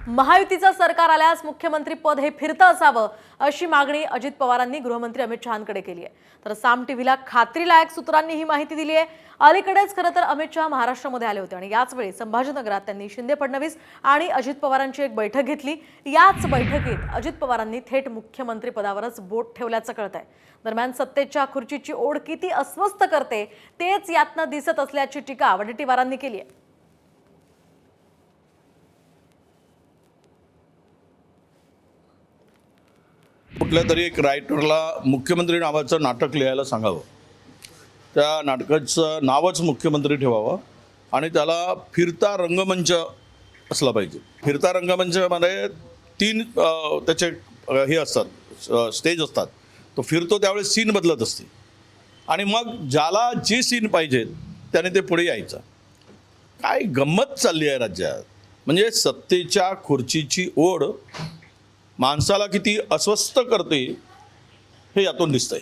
महायुतीचं सरकार आल्यास मुख्यमंत्री पद हे फिरतं असावं अशी मागणी अजित पवारांनी गृहमंत्री अमित शहांकडे केली आहे। तर साम टीव्हीला खात्रीलायक सूत्रांनी ही माहिती दिली आहे। अलीकडेच खरं तर अमित शहा महाराष्ट्रामध्ये आले होते आणि याच वेळी संभाजीनगरात त्यांनी शिंदे फडणवीस आणि अजित पवारांची एक बैठक घेतली। याच बैठकीत अजित पवारांनी थेट मुख्यमंत्री पदावरच बोट ठेवल्याचं कळतंय। दरम्यान सत्तेच्या खुर्चीची ओढ किती अस्वस्थ करते तेच यातनं दिसत असल्याची टीका वडेट्टीवारांनी केली आहे। कुठल्या तरी एक रायटरला मुख्यमंत्री नावाचं नाटक लिहायला सांगावं, त्या नाटकाचं नावच मुख्यमंत्री ठेवावं आणि त्याला फिरता रंगमंच असला पाहिजे। फिरता रंगमंचमध्ये 3 त्याचे हे असतात, स्टेज असतात। तो फिरतो त्यावेळेस सीन बदलत असते आणि मग ज्याला जे सीन पाहिजेत त्याने ते पुढे यायचं। काय गंमत चालली आहे राज्यात, म्हणजे सत्तेच्या खुर्चीची ओढ माणसाला किती अस्वस्थ करते हे यातून दिसतंय।